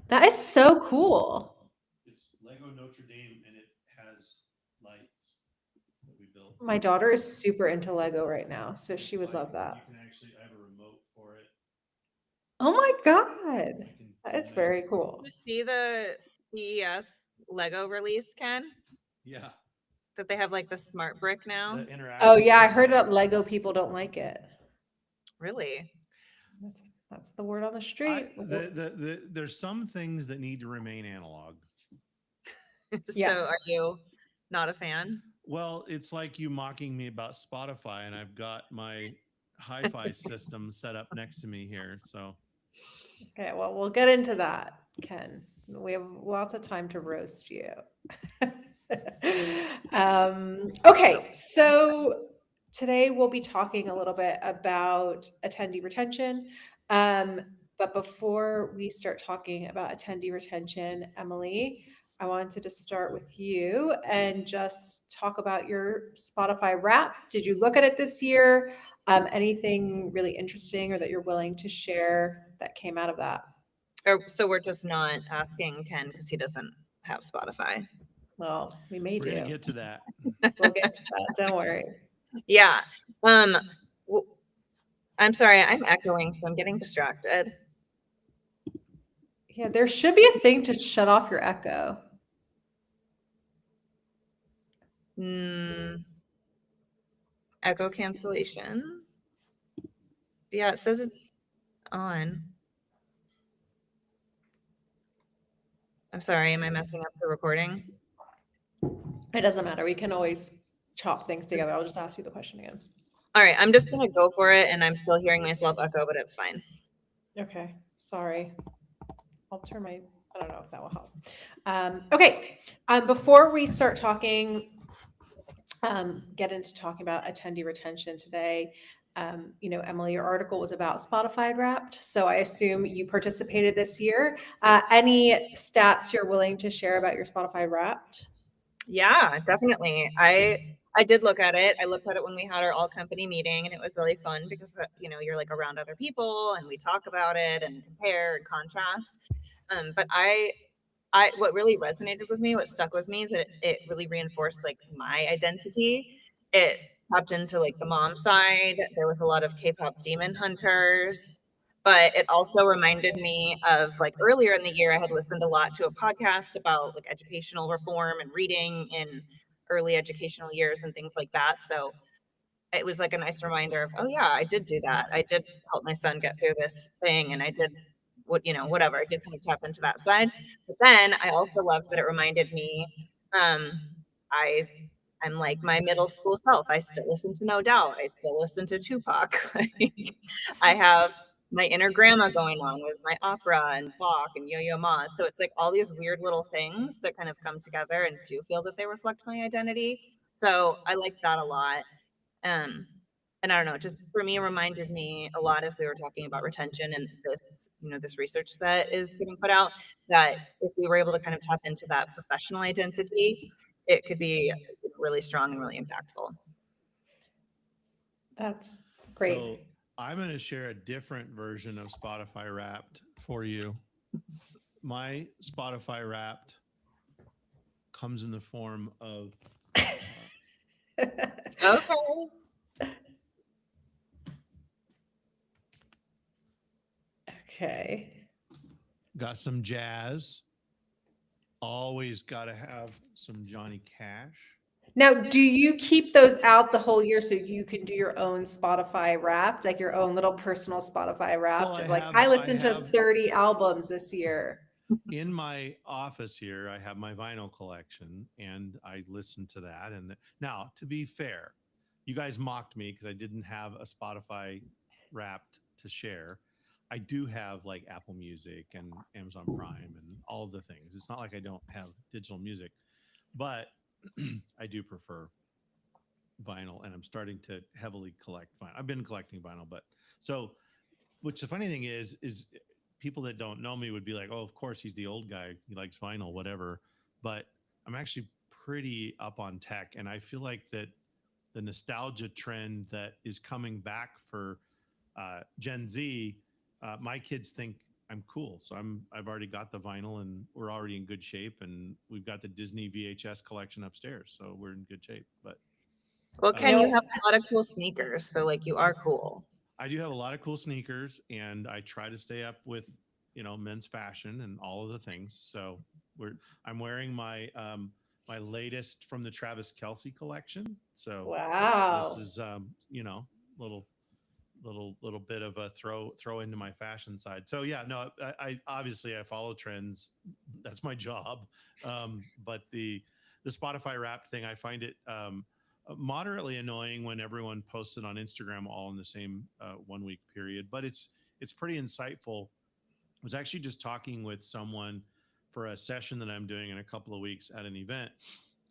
That is so cool. It's Lego Notre Dame, and it has lights that we built. My daughter is super into Lego right now, so she It's would like love that. you can actually. I have a remote for it. Oh my God. I can That is turn it. very cool. You see the CES Lego release, Ken? Yeah, That they have like the smart brick the now? Oh interactive yeah, I one. heard that Lego people don't like it. Really? That's the word on the I street. there's some things that need to remain analog. Yeah. So are you not a fan? Well, it's like you mocking me about Spotify, and I've got my hi-fi system set up next to me here. So Okay, well, we'll get into that, Ken. We have lots of time to roast you. Okay, so today we'll be talking a little bit about attendee retention. Um, but before we start talking about attendee retention, Emily, I wanted to start with you and just talk about your Spotify Wrap. Did you look at it this year? Anything really interesting or that you're willing to share that came out of that? Or so we're just not asking Ken because he doesn't have Spotify. Well, we may we're gonna do. get to that. We'll get to that. Don't worry. Yeah. Um w- I'm sorry, I'm echoing, so I'm getting distracted. Yeah, there should be a thing to shut off your echo. Mm, echo cancellation. Yeah, it says it's on. I'm sorry, am I messing up the recording? It doesn't matter. We can always chop things together. I'll just ask you the question again. All right, I'm just gonna go for it, and I'm still hearing myself echo, but it's fine. Okay. Sorry. I'll turn my, I don't know if that will help. Okay. Before we start talking, get into talking about attendee retention today, Emily, your article was about Spotify Wrapped. So I assume you participated this year. Any stats you're willing to share about your Spotify Wrapped? Yeah, definitely. I did look at it. I looked at it when we had our all company meeting, and it was really fun because you're like around other people and we talk about it and compare and contrast. But I what really resonated with me, what stuck with me is that it really reinforced like my identity. It tapped into like the mom side. There was a lot of K-pop demon hunters, but it also reminded me of like earlier in the year I had listened a lot to a podcast about like educational reform and reading in early educational years and things like that. So it was like a nice reminder of, oh yeah, I did do that. I did help my son get through this thing, and I did whatever. I did kind of tap into that side. But then I also loved that it reminded me, um, I I'm like my middle school self. I still listen to No Doubt. I still listen to Tupac. Like, I have my inner grandma going on with my opera and Bach and Yo-Yo Ma. So it's like all these weird little things that kind of come together and do feel that they reflect my identity. So I liked that a lot. Um, and I don't know, just for me, it reminded me a lot as we were talking about retention and this research that is getting put out, that if we were able to kind of tap into that professional identity, it could be really strong and really impactful. That's great. So I'm going to share a different version of Spotify Wrapped for you. My Spotify Wrapped comes in the form of Okay. Okay. got some jazz. Always got to have some Johnny Cash. Now, do you keep those out the whole year so you can do your own Spotify Wrapped, like your own little personal Spotify Well, Wrapped I of like, have I I listened to have 30 albums this year? in my office here, I have my vinyl collection, and I listen to that. And now, to be fair, you guys mocked me because I didn't have a Spotify Wrapped to share. I do have like Apple Music and Amazon Prime and all of the things. It's not like I don't have digital music, but I do prefer vinyl, and I'm starting to heavily collect vinyl. I've been collecting vinyl, but so which the funny thing is people that don't know me would be like, oh, of course he's the old guy. He likes vinyl, whatever. But I'm actually pretty up on tech. And I feel like that the nostalgia trend that is coming back for Gen Z, my kids think I'm cool. So I've already got the vinyl and we're already in good shape, and we've got the Disney VHS collection upstairs. So we're in good shape. But Well, You Ken, know, you have a lot of cool sneakers, so like you are cool. I do have a lot of cool sneakers, and I try to stay up with, men's fashion and all of the things. So I'm wearing my latest from the Travis Kelsey collection. So this wow. is little little bit of a throw into my fashion side. So yeah, no, I obviously I follow trends. That's my job. But the Spotify Wrapped thing, I find it moderately annoying when everyone posts it on Instagram all in the same 1 week period. But it's pretty insightful. I was actually just talking with someone for a session that I'm doing in a couple of weeks at an event,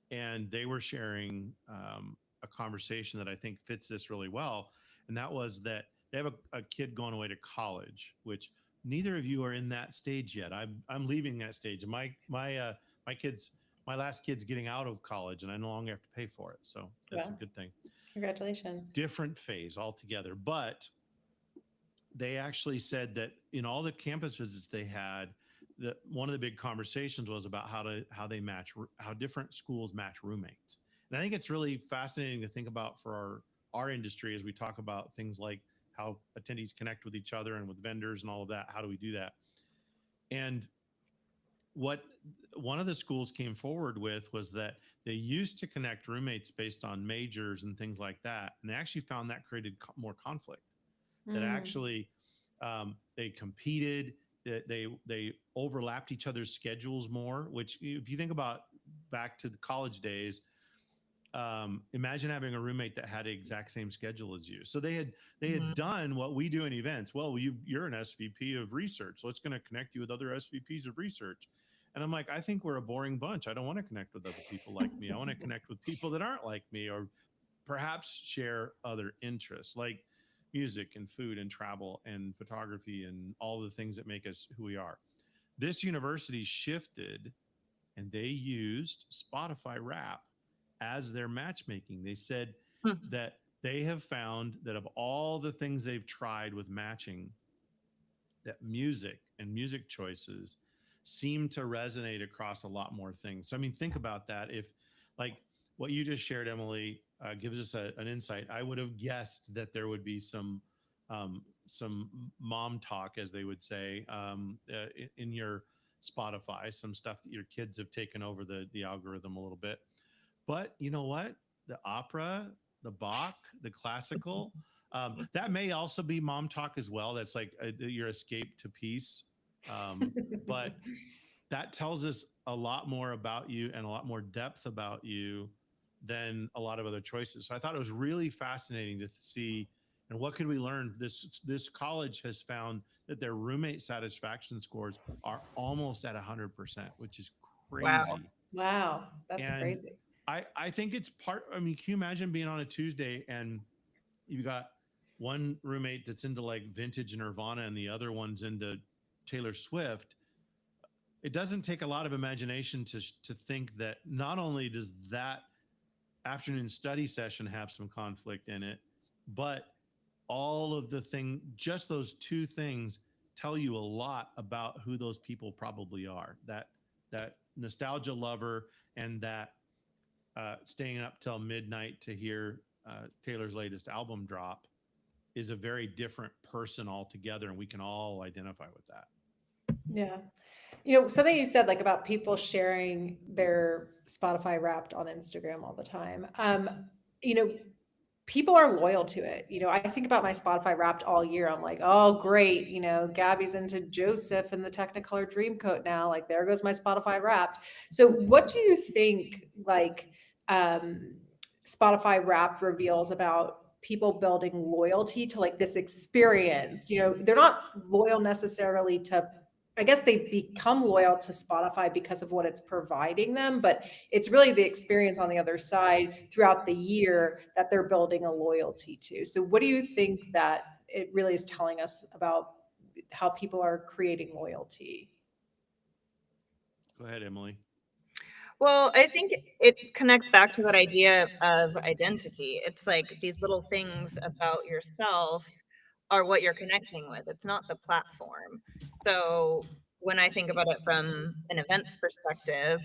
and they were sharing a conversation that I think fits this really well. And that was that they have a kid going away to college, which neither of you are in that stage yet. I'm leaving that stage. My last kid's getting out of college, and I no longer have to pay for it. So that's a Wow. good thing. Congratulations. Different phase altogether, but they actually said that in all the campus visits they had, that one of the big conversations was about how different schools match roommates. And I think it's really fascinating to think about for our industry as we talk about things like how attendees connect with each other and with vendors and all of that. How do we do that? And what one of the schools came forward with was that they used to connect roommates based on majors and things like that, and they actually found that created more conflict. That Mm. actually they competed, that they overlapped each other's schedules more. Which, if you think about back to the college days, imagine having a roommate that had the exact same schedule as you. So they had Mhm. done what we do in events. Well, you're an SVP of research, so it's going to connect you with other SVPs of research. And I'm like, I think we're a boring bunch. I don't want to connect with other people like me. I want to connect with people that aren't like me, or perhaps share other interests like music and food and travel and photography and all the things that make us who we are. This university shifted and they used Spotify Rap as their matchmaking. They said Mhm. that they have found that of all the things they've tried with matching, that music and music choices seem to resonate across a lot more things. So, I mean, think about that. If, like, what you just shared, Emily, gives us an insight. I would have guessed that there would be some mom talk, as they would say, in your Spotify, some stuff that your kids have taken over the algorithm a little bit. But you know what? The opera, the Bach, the classical, that may also be mom talk as well. That's like your escape to peace. But that tells us a lot more about you and a lot more depth about you than a lot of other choices. So I thought it was really fascinating to see. And what could we learn? This college has found that their roommate satisfaction scores are almost at 100%, which is Wow. crazy. Wow, that's And crazy. I think it's part. I mean, can you imagine being on a Tuesday and you've got one roommate that's into like vintage Nirvana and the other one's into Taylor Swift? It doesn't take a lot of imagination to think that not only does that afternoon study session have some conflict in it, but all of the thing, just those two things tell you a lot about who those people probably are. That nostalgia lover and that staying up till midnight to hear Taylor's latest album drop is a very different person altogether, and we can all identify with that. Yeah. Something you said like about people sharing their Spotify Wrapped on Instagram all the time. You know, people are loyal to it. I think about my Spotify Wrapped all year. I'm like, oh, great. Gabby's into Joseph and the Technicolor Dreamcoat now. Like, there goes my Spotify Wrapped. So, what do you think, like, Spotify Wrapped reveals about people building loyalty to like this experience? They're not loyal necessarily to, I guess they become loyal to Spotify because of what it's providing them, but it's really the experience on the other side throughout the year that they're building a loyalty to. So what do you think that it really is telling us about how people are creating loyalty? Go ahead, Emily. Well, I think it connects back to that idea of identity. It's like these little things about yourself are what you're connecting with. It's not the platform. So when I think about it from an events perspective,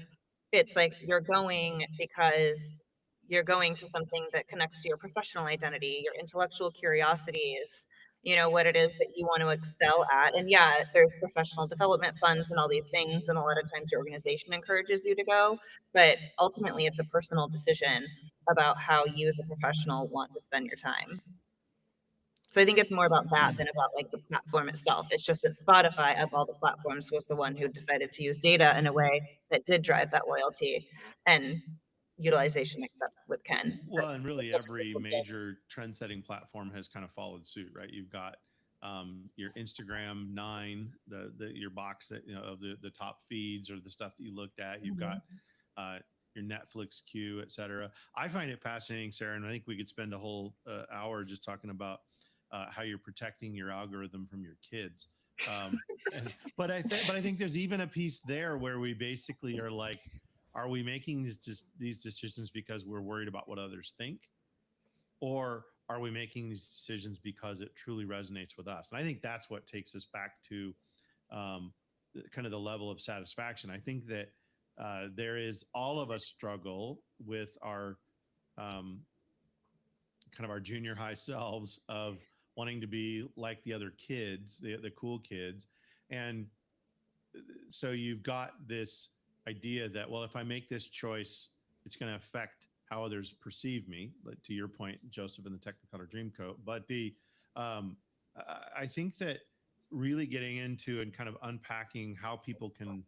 it's like you're going because you're going to something that connects to your professional identity, your intellectual curiosities, what it is that you want to excel at. And yeah, there's professional development funds and all these things. And a lot of times your organization encourages you to go, but ultimately it's a personal decision about how you as a professional want to spend your time. So I think it's more about that than about like the platform itself. It's just that Spotify, of all the platforms, was the one who decided to use data in a way that did drive that loyalty and utilization, except with Ken. Well, and really Such a every beautiful tip. major trend-setting platform has kind of followed suit, right? You've got your Instagram 9, your box that of the top feeds or the stuff that you looked at. You've got uh, your Netflix queue, et cetera. I find it fascinating, Sarah, and I think we could spend a whole hour just talking about how you're protecting your algorithm from your kids. Um, but I think there's even a piece there where we basically are like, are we making these decisions because we're worried about what others think, or are we making these decisions because it truly resonates with us? And I think that's what takes us back to kind of the level of satisfaction. I think that there is all of us struggle with our kind of our junior high selves of wanting to be like the other kids, the cool kids. And so you've got this idea that, well, if I make this choice, it's going to affect how others perceive me, like to your point, Joseph, in the Technicolor Dreamcoat. But um, I think that really getting into and kind of unpacking how people can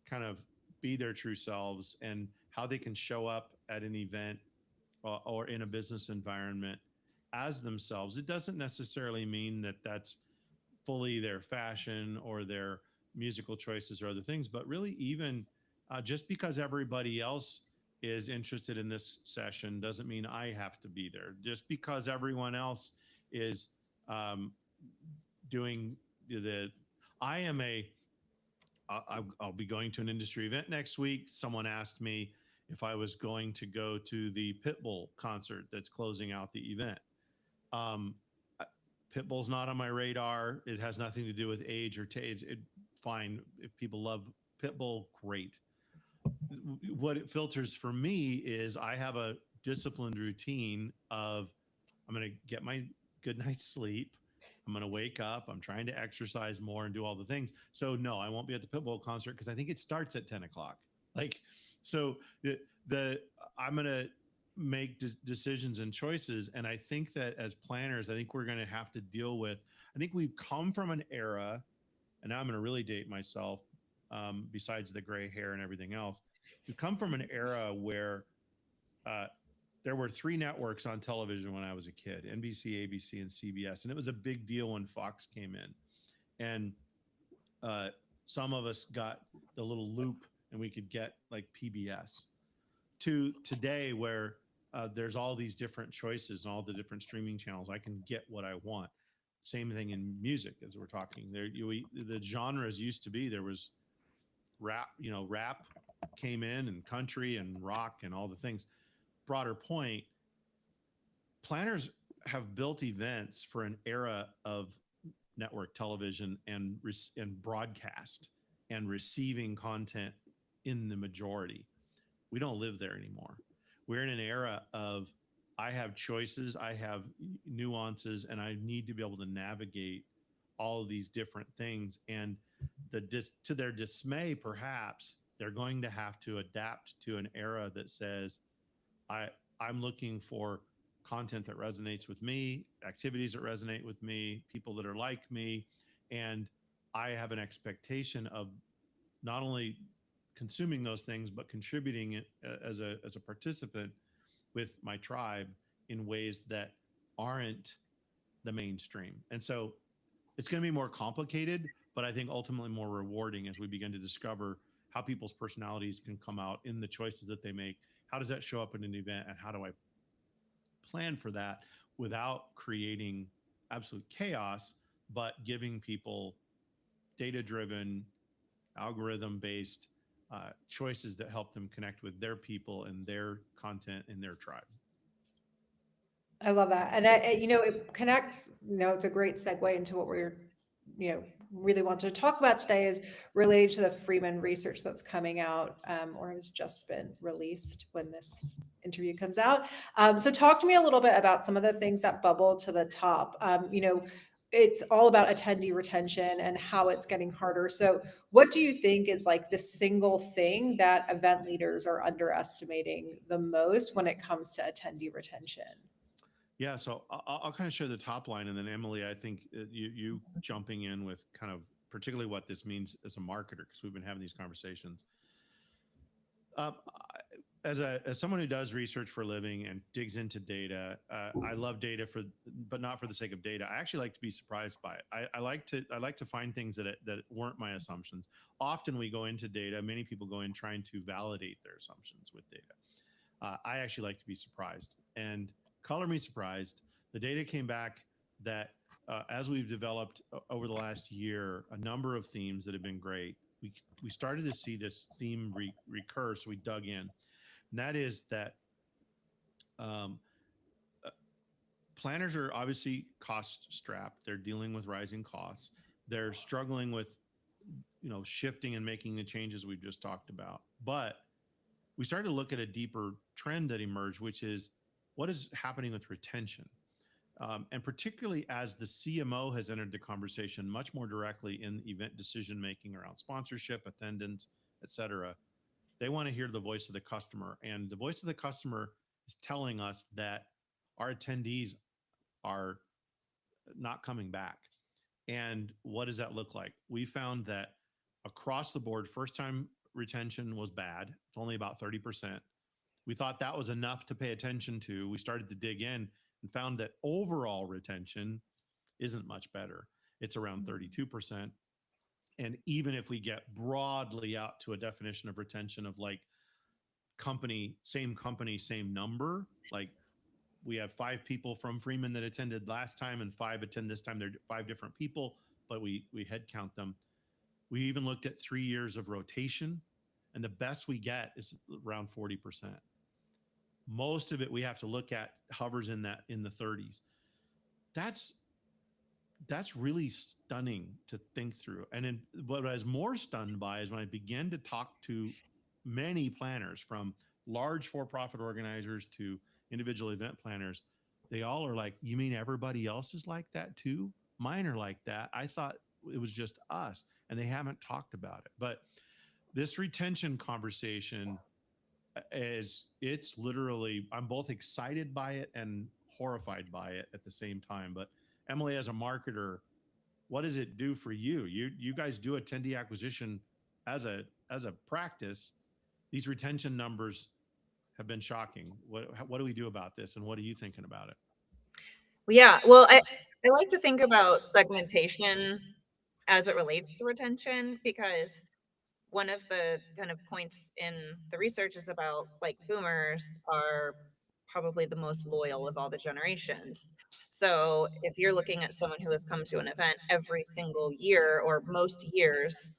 kind of be their true selves and how they can show up at an event or in a business environment as themselves. It doesn't necessarily mean that that's fully their fashion or their musical choices or other things, but really even just because everybody else is interested in this session doesn't mean I have to be there. Just because everyone else is um, doing the, I am a, I'll be going to an industry event next week. Someone asked me if I was going to go to the Pitbull concert that's closing out the event. Um, Pitbull's not on my radar. It has nothing to do with age or taste. Fine. If people love Pitbull, great. What it filters for me is I have a disciplined routine of I'm going to get my good night's sleep. I'm going to wake up. I'm trying to exercise more and do all the things. So no, I won't be at the Pitbull concert because I think it starts at 10 o'clock. Like, so the I'm going to make decisions and choices. And I think that as planners, I think we're going to have to deal with, I think we've come from an era, and now I'm going to really date myself, besides the gray hair and everything else. We've come from an era where uh, there were 3 networks on television when I was a kid: NBC, ABC, and CBS. And it was a big deal when Fox came in. And some of us got the little loop and we could get like PBS, to today where there's all these different choices and all the different streaming channels. I can get what I want. Same thing in music as we're talking. The genres used to be, there was rap, rap came in, and country and rock and all the things. Broader point, planners have built events for an era of network television and broadcast and receiving content in the majority. We don't live there anymore. We're in an era of I have choices, I have nuances, and I need to be able to navigate all of these different things. And to their dismay, perhaps they're going to have to adapt to an era that says, I'm looking for content that resonates with me, activities that resonate with me, people that are like me, and I have an expectation of not only consuming those things but contributing it as a participant with my tribe in ways that aren't the mainstream. And so it's going to be more complicated, but I think ultimately more rewarding as we begin to discover how people's personalities can come out in the choices that they make. How does that show up in an event, and how do I plan for that without creating absolute chaos, but giving people data driven, algorithm based choices that help them connect with their people and their content and their tribe. I love that. And it connects, it's a great segue into what we're, really want to talk about today is related to the Freeman research that's coming out, or has just been released when this interview comes out. So talk to me a little bit about some of the things that bubble to the top. It's all about attendee retention and how it's getting harder. So what do you think is like the single thing that event leaders are underestimating the most when it comes to attendee retention? Yeah, so I'll kind of share the top line, and then Emily, I think you jumping in with kind of particularly what this means as a marketer, because we've been having these conversations. Uh, as someone who does research for a living and digs into data, I love data but not for the sake of data. I actually like to be surprised by it. I like to find things that weren't my assumptions. Often we go into data. Many people go in trying to validate their assumptions with data. I actually like to be surprised, and color me surprised. The data came back that as we've developed over the last year, a number of themes that have been great. We started to see this theme recur, so we dug in. And that is that um, uh, planners are obviously cost strapped. They're dealing with rising costs. They're struggling with, shifting and making the changes we've just talked about. But we started to look at a deeper trend that emerged, which is what is happening with retention. And particularly as the CMO has entered the conversation much more directly in event decision making around sponsorship, attendance, et cetera, they want to hear the voice of the customer. And the voice of the customer is telling us that our attendees are not coming back. And what does that look like? We found that across the board, first time retention was bad. It's only about 30%. We thought that was enough to pay attention to. We started to dig in and found that overall retention isn't much better. It's around 32%. And even if we get broadly out to a definition of retention of like company, same number, like we have 5 people from Freeman that attended last time and 5 attend this time. They're 5 different people, but we head count them. We even looked at 3 years of rotation, and the best we get is around 40%. Most of it we have to look at hovers in the 30s. That's really stunning to think through. And what I was more stunned by is when I began to talk to many planners, from large for-profit organizers to individual event planners. They all are like, you mean everybody else is like that too? Mine are like that. I thought it was just us, and they haven't talked about it. But this retention conversation it's literally, I'm both excited by it and horrified by it at the same time. But Emily, as a marketer, what does it do for you? You guys do attendee acquisition as a practice. These retention numbers have been shocking. What do we do about this, and what are you thinking about it? Yeah, well, I like to think about segmentation as it relates to retention, because one of the kind of points in the research is about like boomers are probably the most loyal of all the generations. So if you're looking at someone who has come to an event every single year or most years,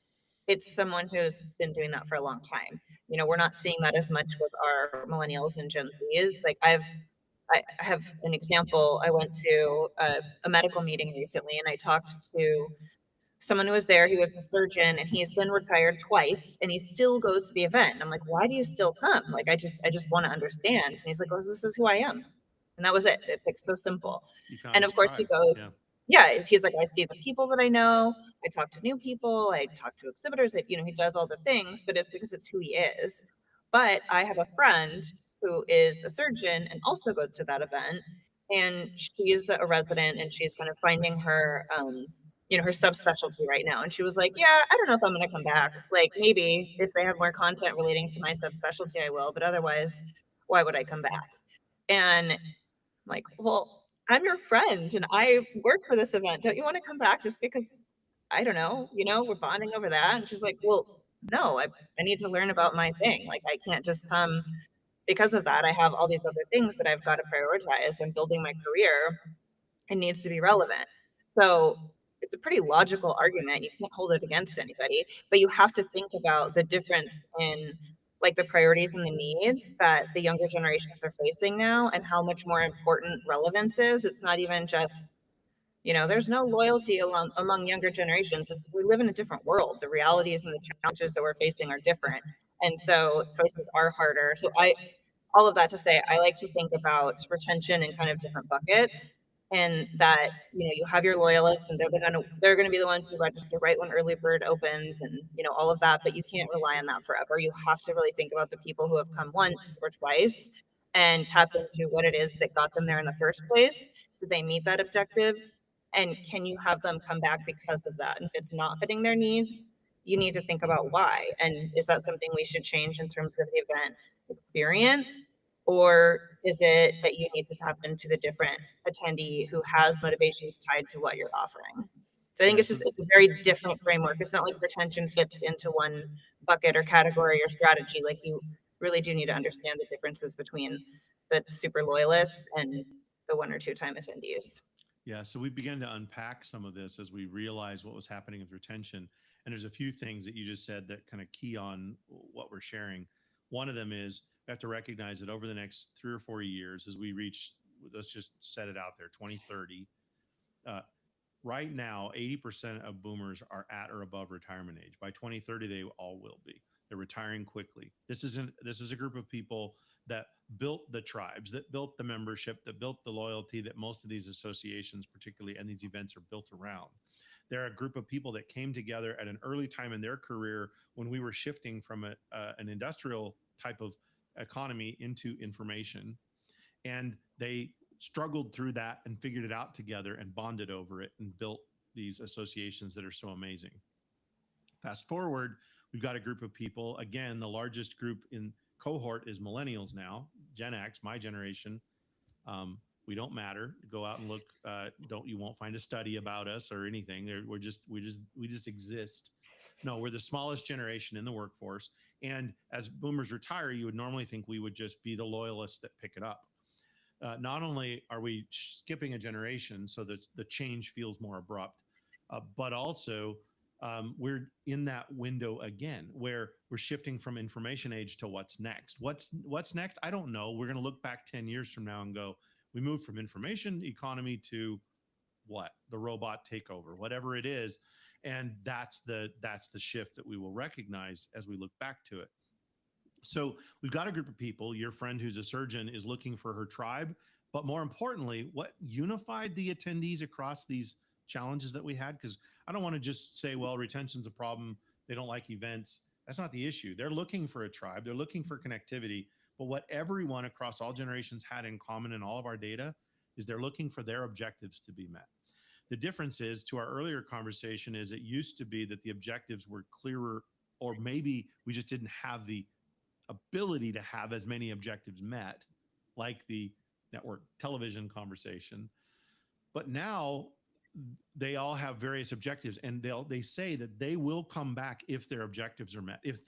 it's someone who's been doing that for a long time. We're not seeing that as much with our millennials and Gen Zs. Like I have an example. I went to a medical meeting recently, and I talked to someone who was there. He was a surgeon, and he's been retired twice, and he still goes to the event. And I'm like, why do you still come? Like, I just want to understand. And he's like, well, this is who I am. And that was it. It's like so simple. You found And his of course he tribe. goes, Yeah. yeah, he's like, I see the people that I know. I talk to new people. I talk to exhibitors. He does all the things, but it's because it's who he is. But I have a friend who is a surgeon and also goes to that event. And she's a resident, and she's kind of finding her subspecialty right now. And she was like, yeah, I don't know if I'm going to come back. Like, maybe if they have more content relating to my subspecialty, I will. But otherwise, why would I come back? And I'm like, well, I'm your friend and I work for this event. Don't you want to come back just because, I don't know, we're bonding over that? And she's like, well, no, I need to learn about my thing. Like, I can't just come because of that. I have all these other things that I've got to prioritize, and building my career. It needs to be relevant. So it's a pretty logical argument. You can't hold it against anybody, but you have to think about the difference in like the priorities and the needs that the younger generations are facing now and how much more important relevance is. It's not even just, there's no loyalty among younger generations. We live in a different world. The realities and the challenges that we're facing are different. And so choices are harder. All of that to say, I like to think about retention in kind of different buckets, and that, you have your loyalists, and they're gonna be the ones who register right when early bird opens, and all of that, but you can't rely on that forever. You have to really think about the people who have come once or twice and tap into what it is that got them there in the first place. Did they meet that objective? And can you have them come back because of that? And if it's not fitting their needs, you need to think about why. And is that something we should change in terms of the event experience? Or is it that you need to tap into the different attendee who has motivations tied to what you're offering? So I think Yeah, so it's a very different framework. It's not like retention fits into one bucket or category or strategy. Like, you really do need to understand the differences between the super loyalists and the 1 or 2 time attendees. yeah, so we began to unpack some of this as we realized what was happening with retention. And there's a few things that you just said that kind of key on what we're sharing. One of them is we have to recognize that over the next 3 or 4 years, as we reach, let's just set it out there, 2030, uh, right now, 80% of boomers are at or above retirement age. By 2030, they all will be. They're retiring quickly. This is a group of people that built the tribes, that built the membership, that built the loyalty that most of these associations, particularly, and these events are built around. They're a group of people that came together at an early time in their career when we were shifting from an industrial type of economy into information, and they struggled through that and figured it out together and bonded over it and built these associations that are so amazing. Fast forward, we've got a group of people. Again, the largest group in cohort is millennials now, Gen X, my generation. We don't matter. Go out and look. You won't find a study about us or anything. We just exist. No, we're the smallest generation in the workforce. And as boomers retire, you would normally think we would just be the loyalists that pick it up. Not only are we skipping a generation so that the change feels more abrupt, but also we're in that window again where we're shifting from information age to what's next. What's next? I don't know. We're going to look back 10 years from now and go, we moved from information economy to what? The robot takeover, whatever it is. And that's the shift that we will recognize as we look back to it. So we've got a group of people. Your friend who's a surgeon is looking for her tribe, but more importantly, what unified the attendees across these challenges that we had? Because I don't want to just say, well, retention's a problem. They don't like events. That's not the issue. They're looking for a tribe. They're looking for connectivity. But what everyone across all generations had in common in all of our data is they're looking for their objectives to be met. The difference is, to our earlier conversation, is it used to be that the objectives were clearer, or maybe we just didn't have the ability to have as many objectives met, like the network television conversation. But now they all have various objectives, and they say that they will come back if their objectives are met. If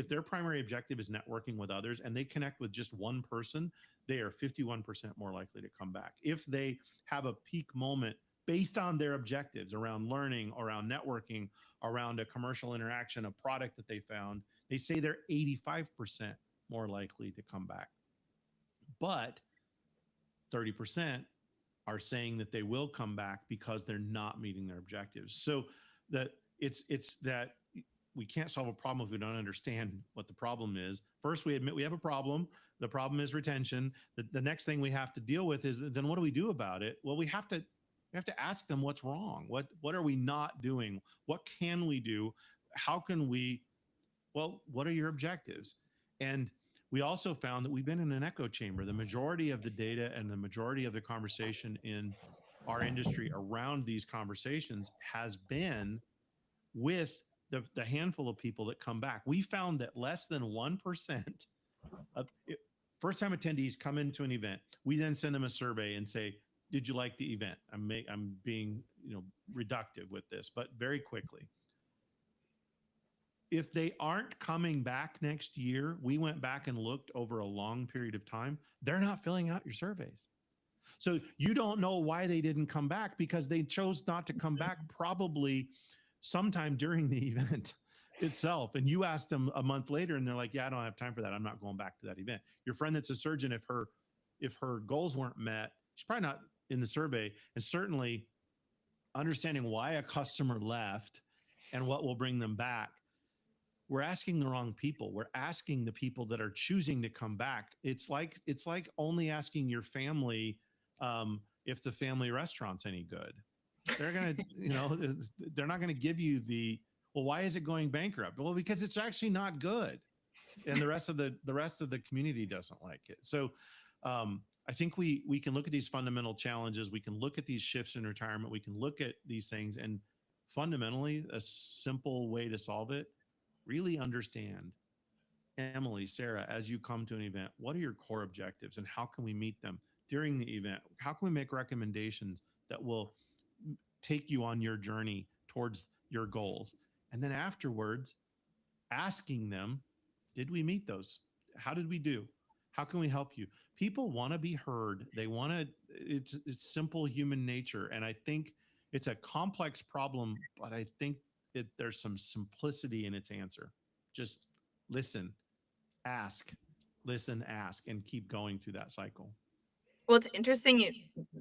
their primary objective is networking with others and they connect with just one person, they are 51% more likely to come back. If they have a peak moment based on their objectives around learning, around networking, around a commercial interaction, a product that they found, they say they're 85% more likely to come back. But 30% are saying that they will come back because they're not meeting their objectives. So that it's that we can't solve a problem if we don't understand what the problem is. First, we admit we have a problem. The problem is retention. The next thing we have to deal with is, then what do we do about it? Well, we have to ask them what's wrong. What are we not doing? What can we do? How can we? Well, what are your objectives? And we also found that we've been in an echo chamber. The majority of the data and the majority of the conversation in our industry around these conversations has been with the handful of people that come back. We found that less than 1% of first time attendees come into an event. We then send them a survey and say, did you like the event? I'm being reductive with this, but very quickly. If they aren't coming back next year, we went back and looked over a long period of time, they're not filling out your surveys. So you don't know why they didn't come back, because they chose not to come back probably sometime during the event. itself. And you asked them a month later and they're like, yeah, I don't have time for that. I'm not going back to that event. Your friend that's a surgeon, if her goals weren't met, she's probably not in the survey. And certainly understanding why a customer left and what will bring them back. We're asking the wrong people. We're asking the people that are choosing to come back. It's like only asking your family if the family restaurant's any good. They're gonna, they're not gonna give you well, why is it going bankrupt? Well, because it's actually not good, and the rest of the community doesn't like it. So, I think we can look at these fundamental challenges. We can look at these shifts in retirement. We can look at these things, and fundamentally, a simple way to solve it: really understand, Emily, Sarah, as you come to an event, what are your core objectives, and how can we meet them during the event? How can we make recommendations that will take you on your journey towards your goals? And then afterwards, asking them, did we meet those? How did we do? How can we help you? People want to be heard. They want to, it's simple human nature. And I think it's a complex problem, but I think there's some simplicity in its answer. Just listen, ask, listen, ask, and keep going through that cycle. Well, it's interesting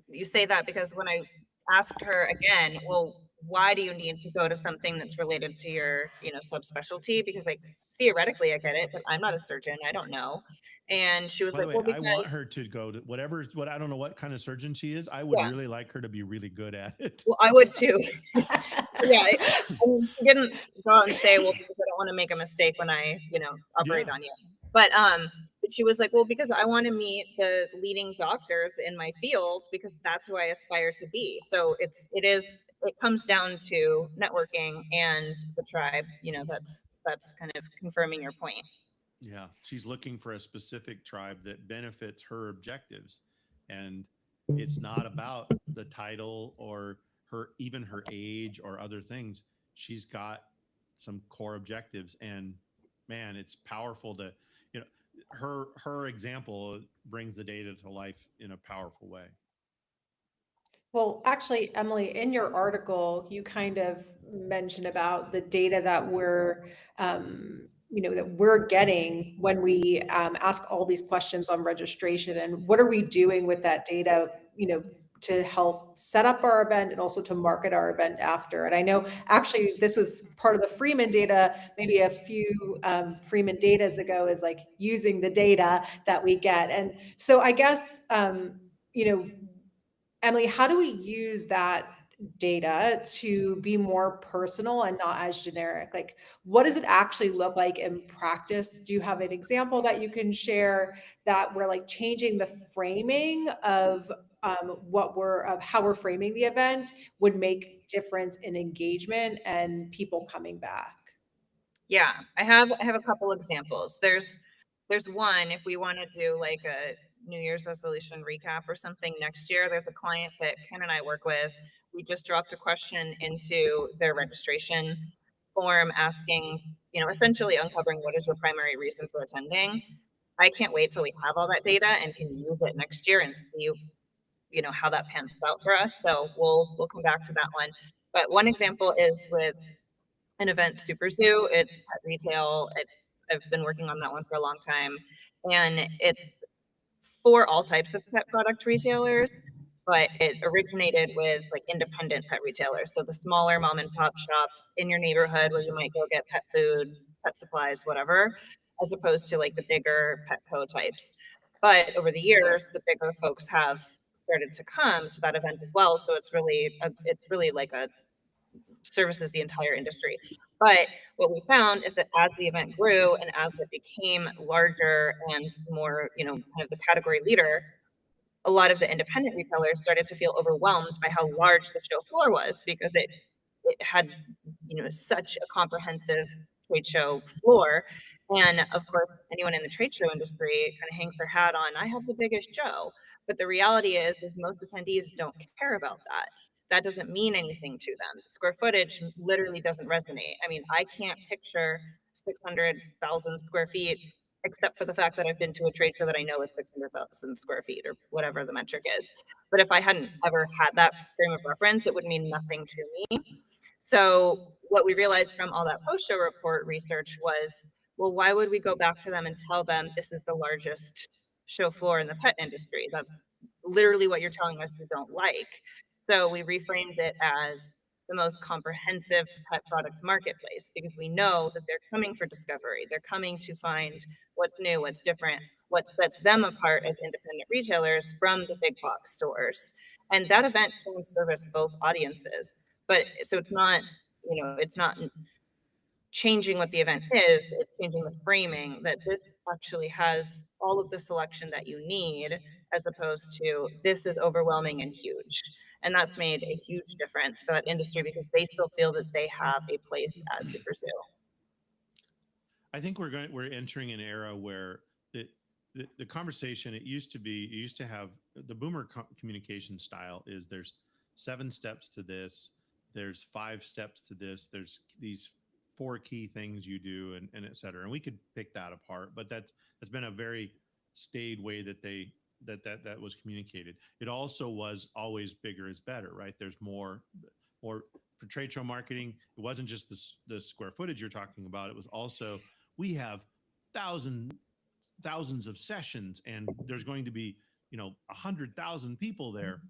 you say that, because when I asked her again, well, why do you need to go to something that's related to your, subspecialty? Because like theoretically I get it, but I'm not a surgeon. I don't know. And she was By the like, way, well, I want because her to go to what I don't know what kind of surgeon she is. I would yeah, really like her to be really good at it. well, I would too. Yeah, I mean, she didn't go out and say, well, because I don't want to make a mistake when I, operate Yeah. on you. But she was like, well, because I want to meet the leading doctors in my field, because that's who I aspire to be. So it comes down to networking and the tribe. That's kind of confirming your point. Yeah, she's looking for a specific tribe that benefits her objectives. And it's not about the title or even her age or other things. She's got some core objectives, and man, it's powerful to, her example brings the data to life in a powerful way. Well, actually, Emily, in your article, you kind of mentioned about the data that we're getting when we ask all these questions on registration, and what are we doing with that data, to help set up our event and also to market our event after. And I know actually this was part of the Freeman data, maybe a few Freeman datas ago, is like using the data that we get. And so I guess, Emily, how do we use that data to be more personal and not as generic? Like, what does it actually look like in practice? Do you have an example that you can share that we're like changing the framing of how we're framing the event would make difference in engagement and people coming back? Yeah, I have a couple examples. There's one, if we want to do like a New Year's resolution recap or something next year, there's a client that Ken and I work with. We just dropped a question into their registration form asking, essentially uncovering what is your primary reason for attending. I can't wait till we have all that data and can use it next year and see, how that pans out for us. So we'll come back to that one. But one example is with an event, Super Zoo. It's pet retail. I've been working on that one for a long time, and it's for all types of pet product retailers, but it originated with like independent pet retailers. So the smaller mom and pop shops in your neighborhood where you might go get pet food, pet supplies, whatever, as opposed to like the bigger Petco types. But over the years, the bigger folks have started to come to that event as well. So it's really like a services the entire industry. But what we found is that as the event grew and as it became larger and more, kind of the category leader, a lot of the independent retailers started to feel overwhelmed by how large the show floor was, because it had, such a comprehensive trade show floor. And of course, anyone in the trade show industry kind of hangs their hat on, I have the biggest show. But the reality is most attendees don't care about that. That doesn't mean anything to them. Square footage literally doesn't resonate. I mean, I can't picture 600,000 square feet, except for the fact that I've been to a trade show that I know is 600,000 square feet or whatever the metric is. But if I hadn't ever had that frame of reference, it would mean nothing to me. So what we realized from all that post-show report research was, well, why would we go back to them and tell them this is the largest show floor in the pet industry? That's literally what you're telling us you don't like. So we reframed it as the most comprehensive pet product marketplace, because we know that they're coming for discovery. They're coming to find what's new, what's different, what sets them apart as independent retailers from the big box stores. And that event can service both audiences. But so it's not, it's not changing what the event is, it's changing the framing that this actually has all of the selection that you need, as opposed to this is overwhelming and huge. And that's made a huge difference for that industry because they still feel that they have a place at Super Zoo. I think we're entering an era where the conversation, it used to have the boomer communication style is there's 7 steps to this, there's 5 steps to this, there's these 4 key things you do, and et cetera. And we could pick that apart, but that's been a very staid way that that was communicated. It also was always bigger is better, right? There's more for trade show marketing. It wasn't just the square footage you're talking about. It was also, we have thousands of sessions, and there's going to be 100,000 people there,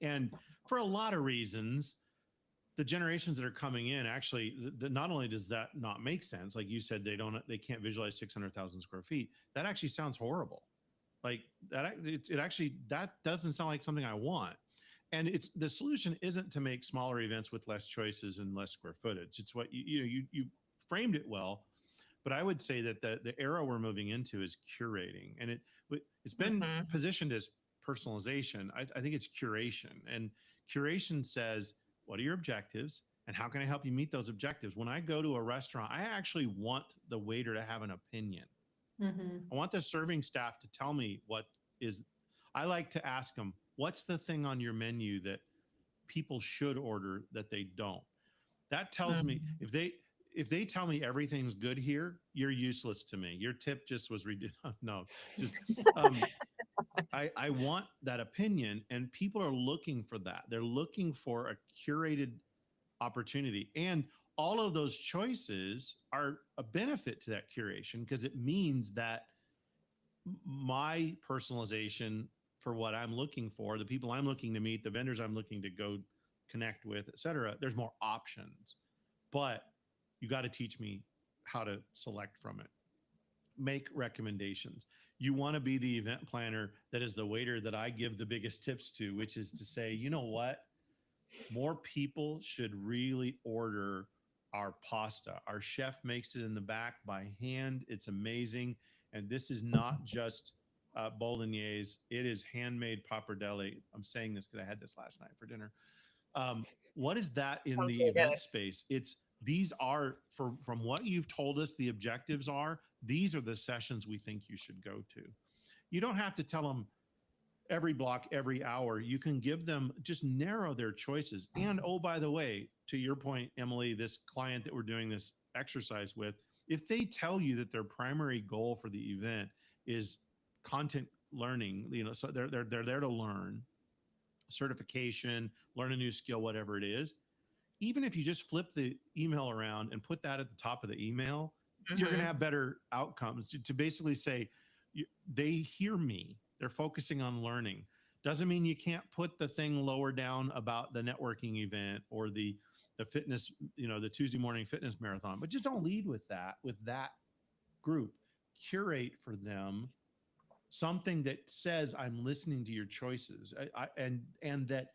and for a lot of reasons the generations that are coming in actually not only does that not make sense, like you said, they can't visualize 600,000 square feet. That actually sounds horrible. Like that, it actually, that doesn't sound like something I want. And it's, the solution isn't to make smaller events with less choices and less square footage. It's what you framed it well. But I would say that the era we're moving into is curating, and it's been positioned as personalization. I think it's curation, and curation says, what are your objectives and how can I help you meet those objectives? When I go to a restaurant, I actually want the waiter to have an opinion. I want the serving staff to tell me what is. I like to ask them, what's the thing on your menu that people should order that they don't? That tells me, if they tell me everything's good here, you're useless to me. Your tip just was ridiculous. No, just I want that opinion, and people are looking for that. They're looking for a curated opportunity, and all of those choices are a benefit to that curation, because it means that my personalization for what I'm looking for, the people I'm looking to meet, the vendors I'm looking to go connect with, et cetera, there's more options. But you got to teach me how to select from it, make recommendations. You want to be the event planner that is the waiter that I give the biggest tips to, which is to say, you know what? More people should really order our pasta. Our chef makes it in the back by hand. It's amazing. And this is not just bolognese. It is handmade pappardelle. I'm saying this because I had this last night for dinner. What is that in Sounds the really event good. space? These are, from what you've told us the objectives are, these are the sessions we think you should go to. You don't have to tell them every block, every hour. You can give them, just narrow their choices. And oh, by the way, to your point, Emily, this client that we're doing this exercise with, if they tell you that their primary goal for the event is content learning, so they're there to learn, certification, learn a new skill, whatever it is. Even if you just flip the email around and put that at the top of the email, you're going to have better outcomes. To basically say, they hear me, they're focusing on learning. Doesn't mean you can't put the thing lower down about the networking event or the fitness, the Tuesday morning fitness marathon, but just don't lead with that group. Curate for them something that says, I'm listening to your choices, and that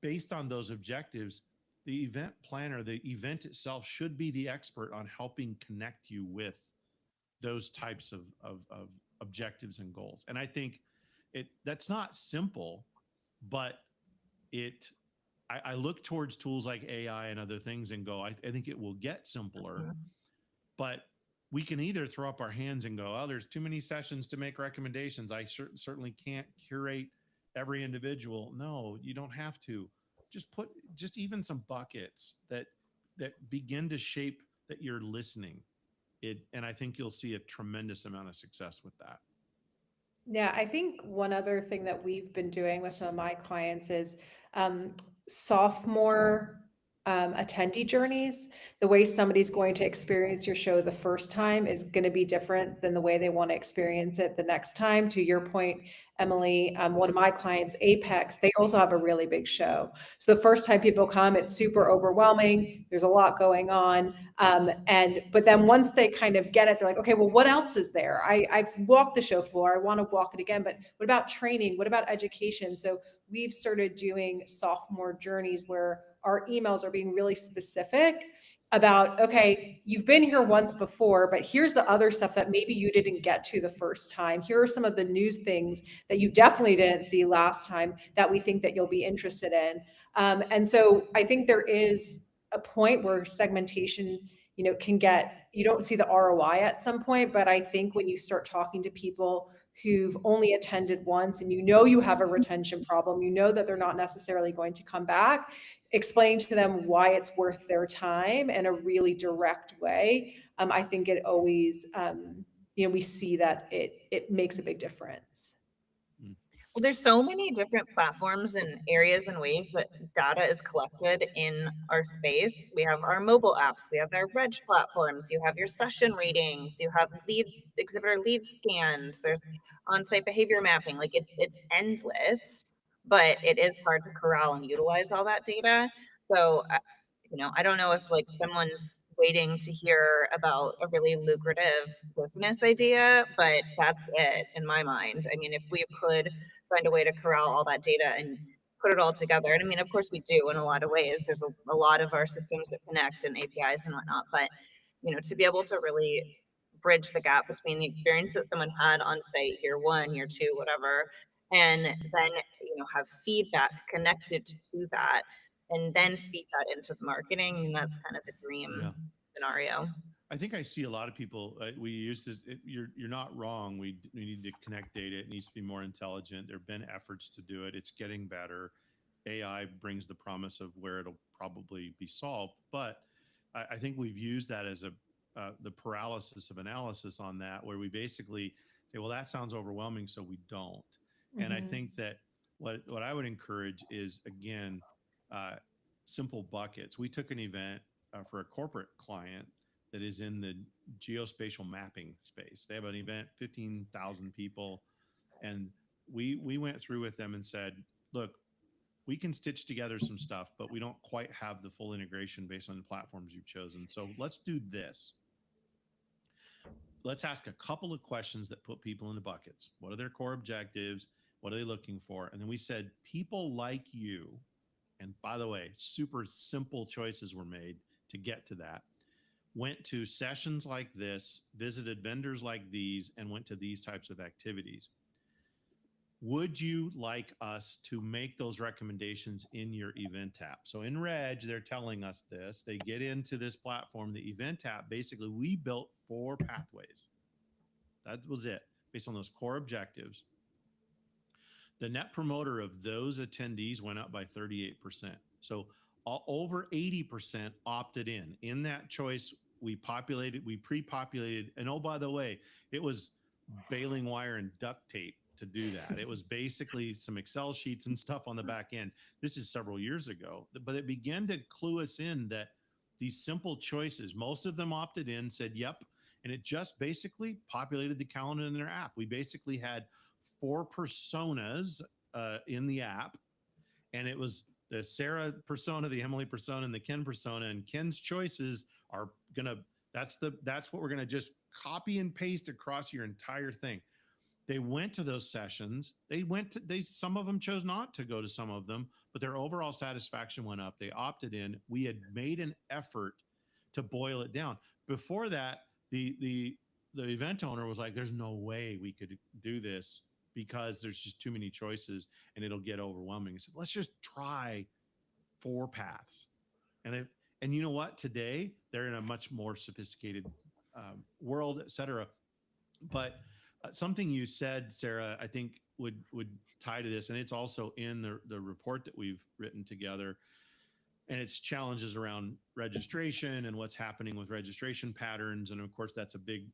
based on those objectives, the event planner, the event itself, should be the expert on helping connect you with those types of objectives and goals. And I think that's not simple, but I look towards tools like AI and other things and go, I think it will get simpler, but we can either throw up our hands and go, oh, there's too many sessions to make recommendations. I certainly can't curate every individual. No, you don't have to. Just even some buckets that begin to shape that you're listening. And I think you'll see a tremendous amount of success with that. Yeah, I think one other thing that we've been doing with some of my clients is sophomore attendee journeys. The way somebody's going to experience your show the first time is going to be different than the way they want to experience it the next time. To your point, Emily, one of my clients, Apex, they also have a really big show. So the first time people come, it's super overwhelming. There's a lot going on. But then once they kind of get it, they're like, okay, well, what else is there? I've walked the show floor. I want to walk it again, but what about training? What about education? So we've started doing sophomore journeys where our emails are being really specific about, okay, you've been here once before, but here's the other stuff that maybe you didn't get to the first time. Here are some of the news things that you definitely didn't see last time that we think that you'll be interested in. And so I think there is a point where segmentation, can get, you don't see the ROI at some point, but I think when you start talking to people who've only attended once and you have a retention problem, that they're not necessarily going to come back, explain to them why it's worth their time in a really direct way. I think it always, we see that it makes a big difference. Well, there's so many different platforms and areas and ways that data is collected in our space. We have our mobile apps, we have our reg platforms, you have your session ratings, you have exhibitor lead scans, there's on-site behavior mapping. Like it's endless, but it is hard to corral and utilize all that data. So I don't know if like someone's waiting to hear about a really lucrative business idea, but that's it in my mind. I mean, if we could find a way to corral all that data and put it all together, and I mean, of course we do in a lot of ways. There's a lot of our systems that connect and APIs and whatnot, but to be able to really bridge the gap between the experience that someone had on site year one, year two, whatever, and then have feedback connected to that and then feed that into the marketing. And that's kind of the dream scenario. I think I see a lot of people. We use this. You're not wrong. We need to connect data. It needs to be more intelligent. There have been efforts to do it. It's getting better. AI brings the promise of where it'll probably be solved. But I think we've used that as the paralysis of analysis on that, where we basically say, well, that sounds overwhelming, so we don't. Mm-hmm. And I think that what I would encourage is, again, simple buckets. We took an event for a corporate client that is in the geospatial mapping space. They have an event, 15,000 people. And we went through with them and said, look, we can stitch together some stuff, but we don't quite have the full integration based on the platforms you've chosen. So let's do this. Let's ask a couple of questions that put people into buckets. What are their core objectives? What are they looking for? And then we said, people like you, and by the way, super simple choices were made to get to that, went to sessions like this, visited vendors like these, and went to these types of activities. Would you like us to make those recommendations in your event app? So in Reg, they're telling us this. They get into this platform, the event app. Basically, we built 4 pathways. That was it, based on those core objectives. The net promoter of those attendees went up by 38%. So over 80% opted in. In that choice, we pre-populated, and oh, by the way, it was baling wire and duct tape to do that. It was basically some Excel sheets and stuff on the back end. This is several years ago, but it began to clue us in that these simple choices, most of them opted in, said, yep. And it just basically populated the calendar in their app. We basically had 4 personas in the app, and it was the Sarah persona, the Emily persona, and the Ken persona. And Ken's choices are that's what we're gonna just copy and paste across your entire thing. They went to those sessions. Some of them chose not to go to some of them, but their overall satisfaction went up. They opted in. We had made an effort to boil it down. Before that, the event owner was like, there's no way we could do this because there's just too many choices and it'll get overwhelming. So let's just try 4 paths. And you know what? Today, they're in a much more sophisticated world, et cetera. But something you said, Sarah, I think would tie to this, and it's also in the report that we've written together, and it's challenges around registration and what's happening with registration patterns. And of course, that's a big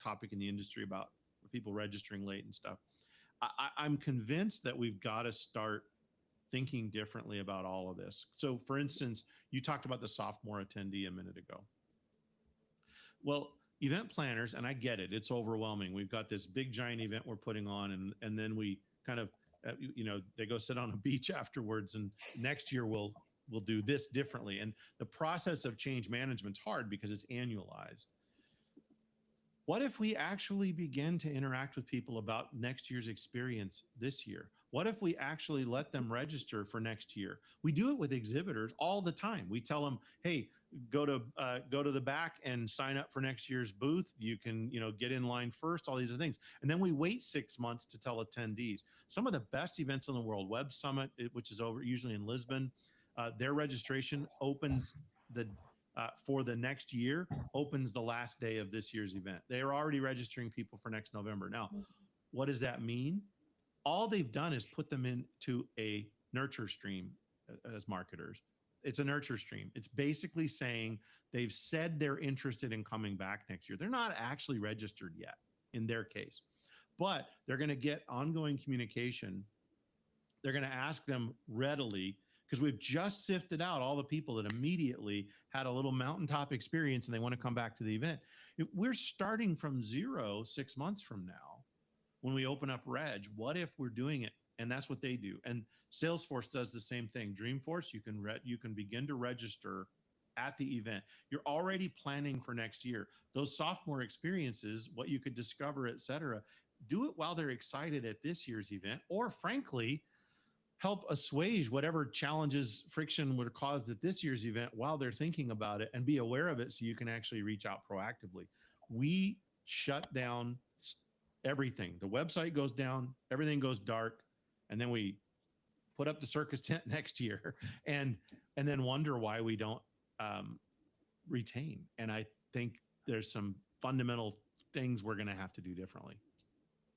topic in the industry about people registering late and stuff. I'm convinced that we've got to start thinking differently about all of this. So for instance, you talked about the sophomore attendee a minute ago. Well, event planners, and I get it, it's overwhelming. We've got this big giant event we're putting on, and then we kind of, they go sit on a beach afterwards, and next year we'll do this differently. And the process of change management's hard because it's annualized. What if we actually begin to interact with people about next year's experience this year? What if we actually let them register for next year? We do it with exhibitors all the time. We tell them, hey, go to the back and sign up for next year's booth. You can, get in line first, all these other things. And then we wait 6 months to tell attendees. Some of the best events in the world, Web Summit, which is over usually in Lisbon, their registration opens for the next year, opens the last day of this year's event. They are already registering people for next November. Now, what does that mean? All they've done is put them into a nurture stream as marketers. It's a nurture stream. It's basically saying they've said they're interested in coming back next year. They're not actually registered yet in their case, but they're going to get ongoing communication. They're going to ask them readily, because we've just sifted out all the people that immediately had a little mountaintop experience and they want to come back to the event. We're starting from 0 6 months from now when we open up Reg. What if we're doing it? And that's what they do. And Salesforce does the same thing. Dreamforce, you can begin to register at the event. You're already planning for next year. Those sophomore experiences, what you could discover, et cetera, do it while they're excited at this year's event, or frankly, help assuage whatever challenges, friction were caused at this year's event while they're thinking about it, and be aware of it so you can actually reach out proactively. We shut down everything. The website goes down, everything goes dark, and then we put up the circus tent next year and then wonder why we don't retain. And I think there's some fundamental things we're going to have to do differently.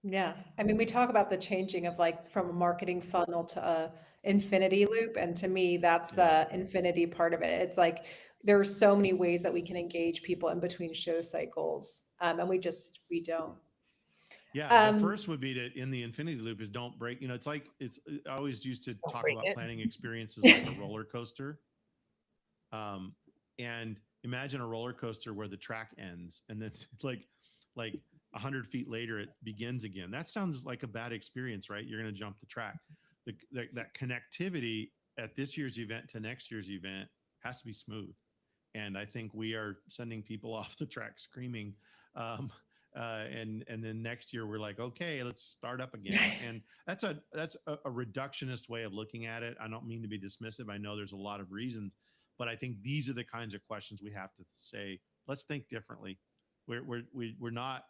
Yeah. I mean, we talk about the changing of from a marketing funnel to a infinity loop. And to me, that's the infinity part of it. It's like, there are so many ways that we can engage people in between show cycles. And we don't. Yeah. The first would be to, in the infinity loop, is don't break, I always used to talk about planning experiences like a roller coaster. And imagine a roller coaster where the track ends and then like 100 feet later, it begins again. That sounds like a bad experience, right? You're going to jump the track. That connectivity at this year's event to next year's event has to be smooth. And I think we are sending people off the track screaming. And then next year we're like, okay, let's start up again. And that's a reductionist way of looking at it. I don't mean to be dismissive. I know there's a lot of reasons, but I think these are the kinds of questions we have to say, let's think differently. We're not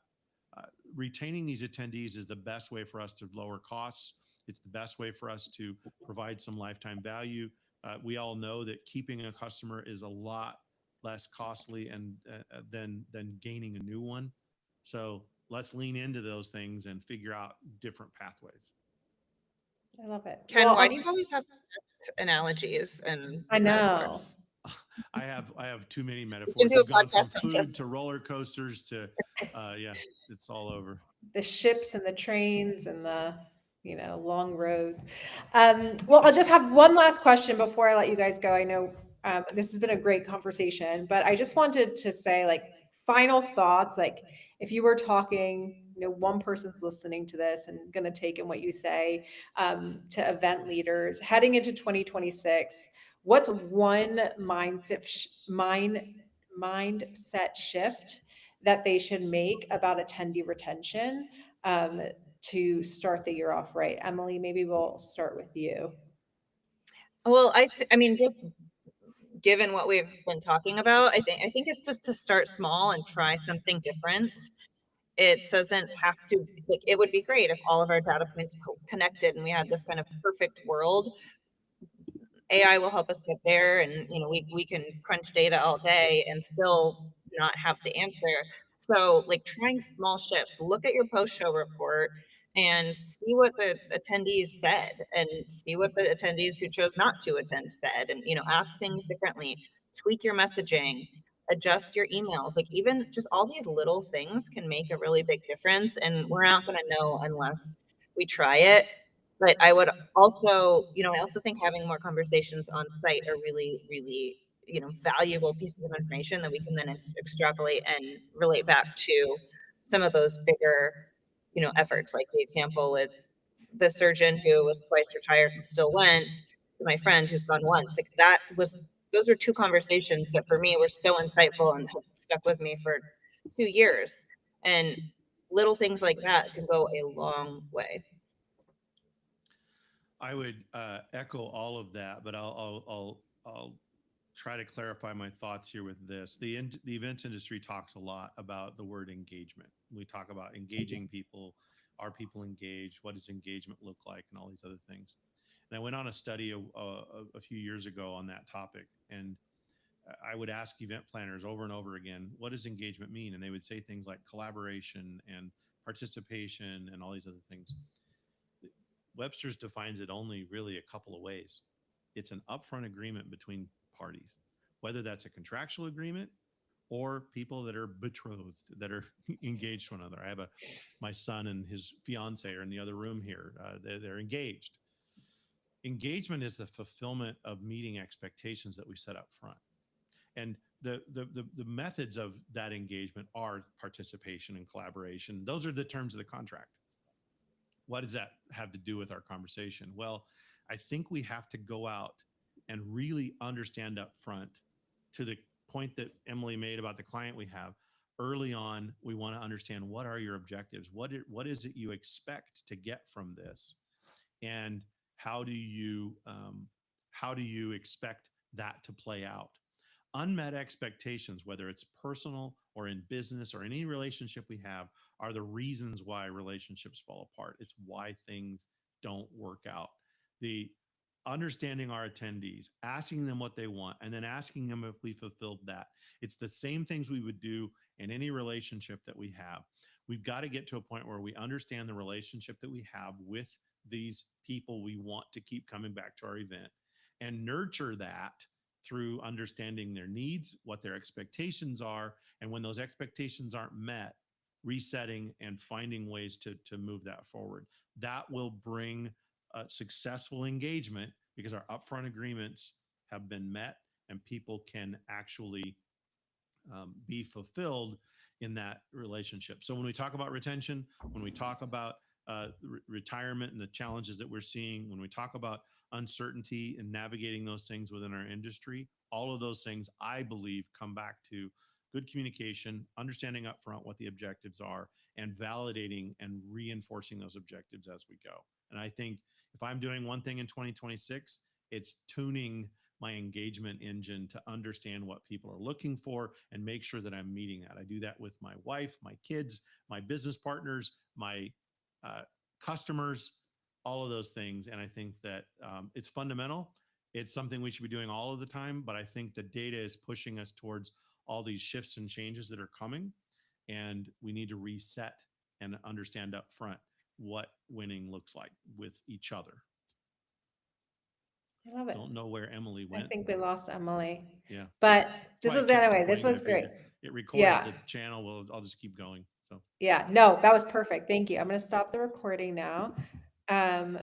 retaining these attendees is the best way for us to lower costs. It's the best way for us to provide some lifetime value. We all know that keeping a customer is a lot less costly and than gaining a new one. So let's lean into those things and figure out different pathways. I love it. Ken, why do you always have analogies? And I know. I have too many metaphors. We've gone from food to roller coasters to, it's all over. The ships and the trains and the, long roads. Well, I'll just have one last question before I let you guys go. I know this has been a great conversation, but I just wanted to say, final thoughts. If you were talking, one person's listening to this and going to take in what you say to event leaders heading into 2026. What's one mindset shift that they should make about attendee retention to start the year off right? Emily, maybe we'll start with you. Well, I mean, just given what we've been talking about, I think it's just to start small and try something different. It doesn't have to, it would be great if all of our data points connected and we had this kind of perfect world. AI will help us get there, and we can crunch data all day and still not have the answer. So trying small shifts, look at your post-show report and see what the attendees said and see what the attendees who chose not to attend said, and ask things differently, tweak your messaging, adjust your emails. Even just all these little things can make a really big difference, and we're not going to know unless we try it. But I would also, I also think having more conversations on site are really, really, valuable pieces of information that we can then extrapolate and relate back to some of those bigger, efforts. Like the example with the surgeon who was twice retired and still went, to my friend who's gone once. Like those are two conversations that for me were so insightful and have stuck with me for 2 years. And little things like that can go a long way. I would echo all of that, but I'll try to clarify my thoughts here with this. The events industry talks a lot about the word engagement. We talk about engaging people. Are people engaged? What does engagement look like? And all these other things. And I went on a study a few years ago on that topic, and I would ask event planners over and over again, what does engagement mean? And they would say things like collaboration and participation and all these other things. Webster's defines it only really a couple of ways. It's an upfront agreement between parties, whether that's a contractual agreement or people that are betrothed, that are engaged to one another. I have my son and his fiance are in the other room here. They're engaged. Engagement is the fulfillment of meeting expectations that we set up front. And the methods of that engagement are participation and collaboration. Those are the terms of the contract. What does that have to do with our conversation? Well, I think we have to go out and really understand up front, to the point that Emily made about the client we have. Early on, we want to understand, what are your objectives? What is it you expect to get from this? And how do you expect that to play out? Unmet expectations, whether it's personal or in business or any relationship we have, are the reasons why relationships fall apart. It's why things don't work out. The understanding our attendees, asking them what they want, and then asking them if we fulfilled that. It's the same things we would do in any relationship that we have. We've got to get to a point where we understand the relationship that we have with these people we want to keep coming back to our event, and nurture that through understanding their needs, what their expectations are, and when those expectations aren't met, resetting and finding ways to move that forward. That will bring successful engagement, because our upfront agreements have been met and people can actually be fulfilled in that relationship. So when we talk about retention, when we talk about retirement and the challenges that we're seeing, when we talk about uncertainty and navigating those things within our industry, all of those things, I believe, come back to good communication, understanding upfront what the objectives are, and validating and reinforcing those objectives as we go. And I think if I'm doing one thing in 2026, it's tuning my engagement engine to understand what people are looking for and make sure that I'm meeting that. I do that with my wife, my kids, my business partners, my customers, all of those things. And I think that it's fundamental. It's something we should be doing all of the time, but I think the data is pushing us towards all these shifts and changes that are coming, and we need to reset and understand up front what winning looks like with each other. I love it. Don't know where Emily went. I think we lost Emily. Yeah. But this That's was why I kept anyway. This going. was I great. figured it records Yeah. the channel. Well, I'll just keep going. So Yeah, no, that was perfect. Thank you. I'm going to stop the recording now.